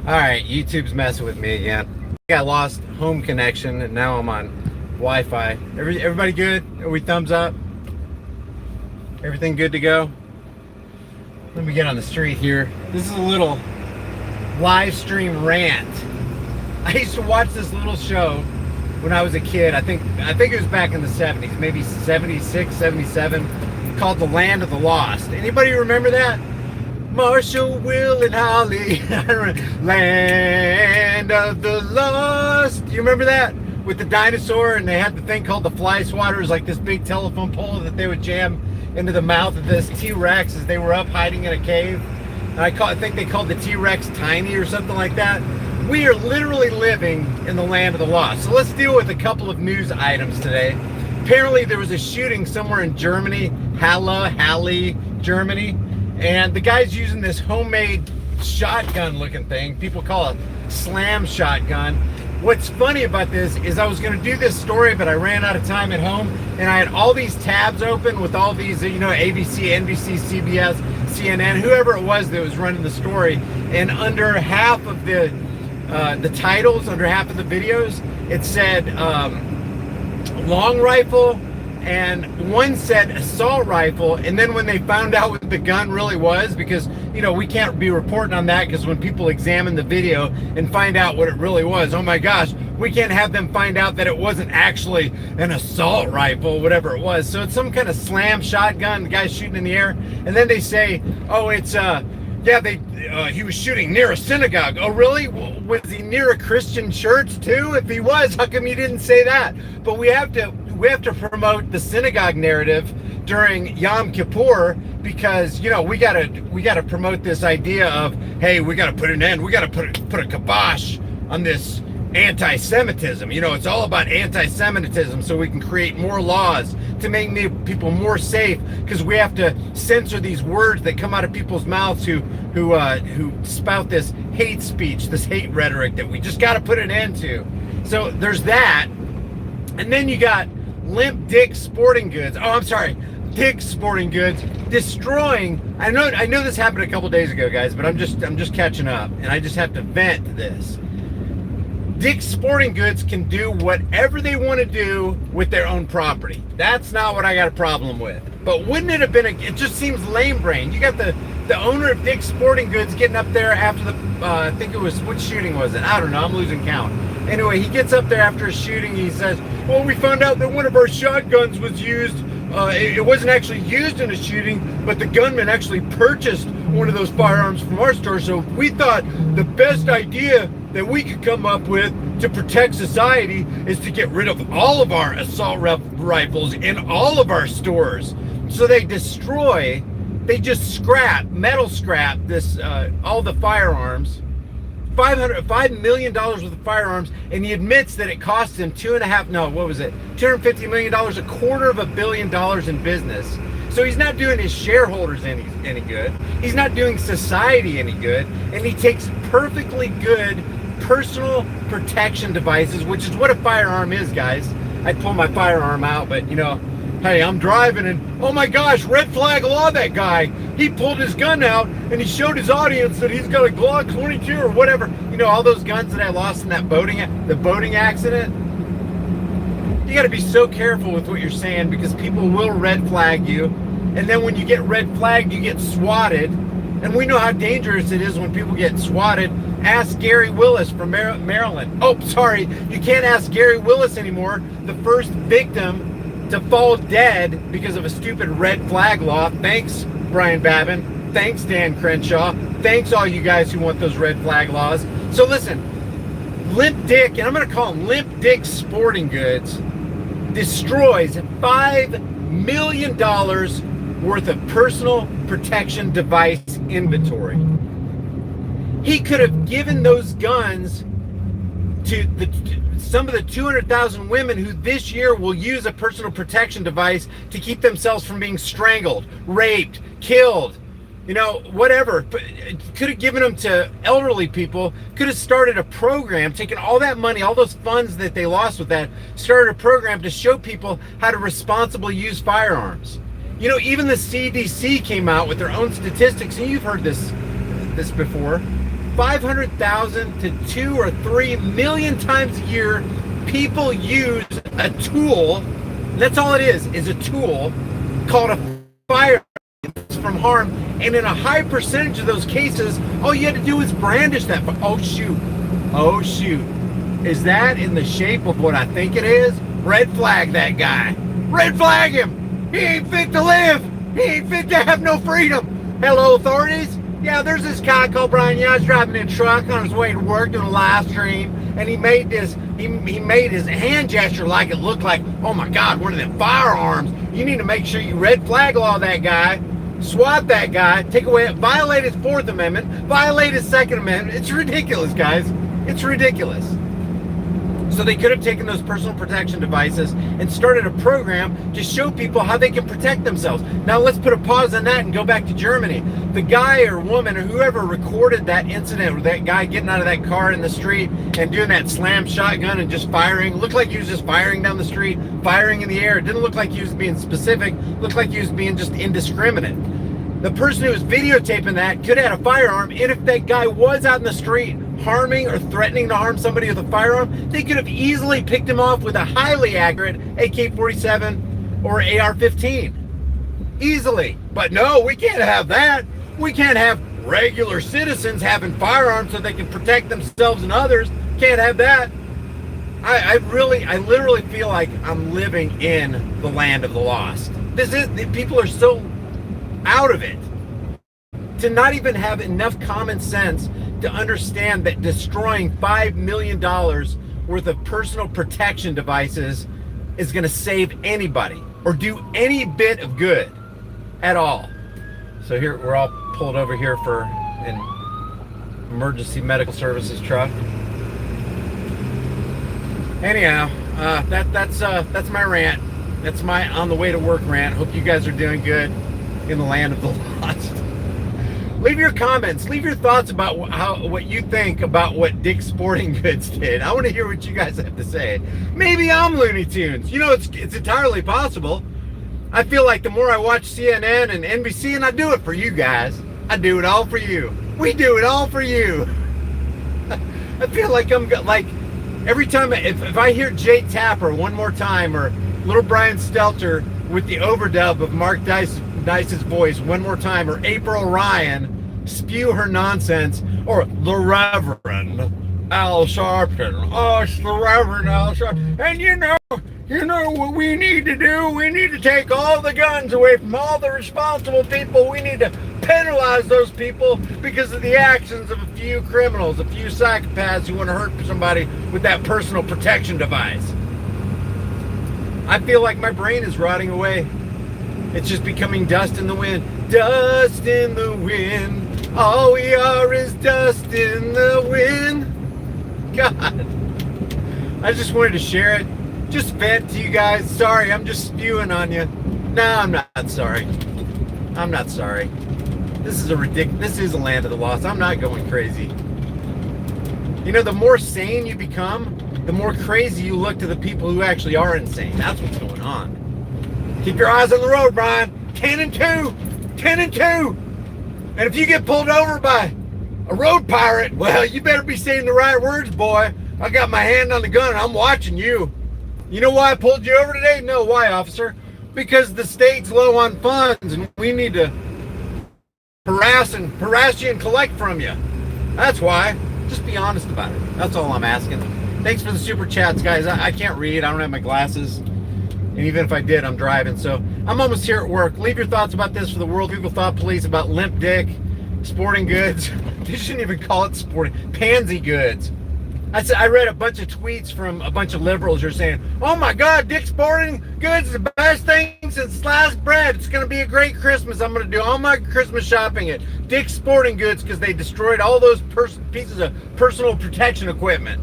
Alright, YouTube's messing with me again. I lost home connection and now I'm on Wi-Fi. Everybody good? Are we thumbs up? Everything good to go? Let me get on the street here. This is a little live stream rant. I used to watch this little show when I was a kid. I think it was back in the 70s, maybe 76, 77, called The Land of the Lost. Anybody remember that? Marshall, Will, and Holly, Land of the Lost. Do you remember that? With the dinosaur, and they had the thing called the fly swatters, like this big telephone pole that they would jam into the mouth of this T-Rex as they were up hiding in a cave. And I think they called the T-Rex Tiny or something like that. We are literally living in the land of the lost. So let's deal with a couple of news items today. Apparently there was a shooting somewhere in Germany, Halle, Germany. And the guy's using this homemade shotgun looking thing. People call it slam shotgun. What's funny about this is I was going to do this story, but I ran out of time at home. And I had all these tabs open with all these, you know, ABC, NBC, CBS, CNN, whoever it was that was running the story. And under half of the titles, under half of the videos, it said long rifle, and one said assault rifle. And then when they found out what the gun really was, because, you know, we can't be reporting on that, because when people examine the video and find out what it really was, oh my gosh, we can't have them find out that it wasn't actually an assault rifle, whatever it was. So it's some kind of slam shotgun, the guy's shooting in the air. And then they say, oh, it's he was shooting near a synagogue. Oh, really? Was he near a Christian church too? If he was, how come you didn't say that? But we have to promote the synagogue narrative during Yom Kippur, because, you know, we gotta promote this idea of, hey, we gotta put an end. We gotta put a kibosh on this anti-Semitism. You know, it's all about anti-Semitism, so we can create more laws to make people more safe, because we have to censor these words that come out of people's mouths who spout this hate speech, this hate rhetoric that we just got to put an end to. So there's that. And then you got Limp Dick Sporting Goods. Oh, I'm sorry. Dick Sporting Goods destroying. I know this happened a couple days ago, guys, but I'm just catching up, and I just have to vent this. Dick's Sporting Goods can do whatever they want to do with their own property. That's not what I got a problem with. But wouldn't it have been it just seems lame brain. You got the owner of Dick's Sporting Goods getting up there after the, I think it was, what shooting was it? I don't know, I'm losing count. Anyway, he gets up there after a shooting, he says, well, we found out that one of our shotguns was used. It wasn't actually used in a shooting, but the gunman actually purchased one of those firearms from our store. So we thought the best idea that we could come up with to protect society is to get rid of all of our assault rifles in all of our stores. So they just metal scrap this, all the firearms, $5 million worth of firearms, and he admits that it cost him $250 million, $250 million in business. So he's not doing his shareholders any good. He's not doing society any good, and he takes perfectly good personal protection devices, which is what a firearm is, guys. I'd pull my firearm out, but, you know, hey, I'm driving and, oh my gosh, red flag law, that guy. He pulled his gun out and he showed his audience that he's got a Glock 22 or whatever. You know, all those guns that I lost in that boating accident. You got to be so careful with what you're saying, because people will red flag you. And then when you get red flagged, you get swatted. And we know how dangerous it is when people get swatted. Ask Gary Willis from Maryland. Oh, sorry, you can't ask Gary Willis anymore. The first victim to fall dead because of a stupid red flag law. Thanks, Brian Babin. Thanks, Dan Crenshaw. Thanks, all you guys who want those red flag laws. So listen, Limp Dick, and I'm going to call him Limp Dick Sporting Goods, destroys $5 million worth of personal protection device inventory. He could have given those guns to some of the 200,000 women who this year will use a personal protection device to keep themselves from being strangled, raped, killed, you know, whatever. Could have given them to elderly people, could have started a program, taken all that money, all those funds that they lost with that, started a program to show people how to responsibly use firearms. You know, even the CDC came out with their own statistics, and you've heard this before. 500,000 to 2 or 3 million times a year, people use a tool. That's all it is a tool called a fire from harm. And in a high percentage of those cases, all you had to do was brandish that. Oh shoot. Is that in the shape of what I think it is? Red flag that guy. Red flag him. He ain't fit to live. He ain't fit to have no freedom. Hello, authorities. Yeah, there's this guy called Brian. Yeah, I was driving a truck on his way to work doing a live stream, and he made this. He made his hand gesture like it looked like, oh my God, one of them firearms. You need to make sure you red flag law that guy, swat that guy, take away, violate his Fourth Amendment, violate his Second Amendment. It's ridiculous, guys. It's ridiculous. So they could have taken those personal protection devices and started a program to show people how they can protect themselves. Now let's put a pause on that and go back to Germany. The guy or woman or whoever recorded that incident with that guy getting out of that car in the street and doing that slam shotgun and just firing, looked like he was just firing down the street, firing in the air. It didn't look like he was being specific, it looked like he was being just indiscriminate. The person who was videotaping that could have had a firearm, and if that guy was out in the street harming or threatening to harm somebody with a firearm, they could have easily picked him off with a highly accurate AK-47 or AR-15. Easily. But no, we can't have that. We can't have regular citizens having firearms so they can protect themselves and others. Can't have that. I literally feel like I'm living in the land of the lost. People are so out of it to not even have enough common sense to understand that destroying $5 million worth of personal protection devices is going to save anybody or do any bit of good at all. So here we're all pulled over here for an emergency medical services truck. Anyhow, that's my rant. That's my on the way to work rant. Hope you guys are doing good in the land of the lost. Leave your comments. Leave your thoughts about what you think about what Dick's Sporting Goods did. I want to hear what you guys have to say. Maybe I'm Looney Tunes. You know, it's entirely possible. I feel like the more I watch CNN and NBC, and I do it for you guys. I do it all for you. We do it all for you. I feel like I'm like every time if I hear Jake Tapper one more time or Little Brian Stelter with the overdub of Mark Dice's voice one more time, or April Ryan spew her nonsense, or the Reverend Al Sharpton. Oh, it's the Reverend Al Sharpton. And you know what we need to do? We need to take all the guns away from all the responsible people. We need to penalize those people because of the actions of a few criminals, a few psychopaths who want to hurt somebody with that personal protection device. I feel like my brain is rotting away. It's just becoming dust in the wind. Dust in the wind. All we are is dust in the wind. God. I just wanted to share it. Just vent to you guys. Sorry, I'm just spewing on you. No, I'm not sorry. I'm not sorry. This is this is a land of the lost. I'm not going crazy. You know, the more sane you become, the more crazy you look to the people who actually are insane. That's what's going on. Keep your eyes on the road, Brian. 10 and 2. 10 and 2. And if you get pulled over by a road pirate, well, you better be saying the right words, boy. I got my hand on the gun and I'm watching you. You know why I pulled you over today? No, why, officer? Because the state's low on funds and we need to harass you and collect from you. That's why. Just be honest about it. That's all I'm asking. Thanks for the super chats, guys. I can't read. I don't have my glasses. And even if I did, I'm driving. So I'm almost here at work. Leave your thoughts about this for the World Google Thought Police, about Limp Dick, Sporting Goods. They shouldn't even call it sporting. Pansy Goods. I read a bunch of tweets from a bunch of liberals who are saying, oh my God, Dick's Sporting Goods is the best thing since sliced bread. It's going to be a great Christmas. I'm going to do all my Christmas shopping at Dick's Sporting Goods because they destroyed all those pieces of personal protection equipment.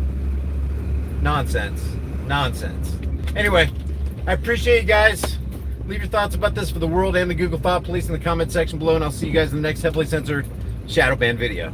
Nonsense. Nonsense. Anyway, I appreciate you guys. Leave your thoughts about this for the world and the Google Thought Police in the comment section below, and I'll see you guys in the next heavily censored shadow ban video.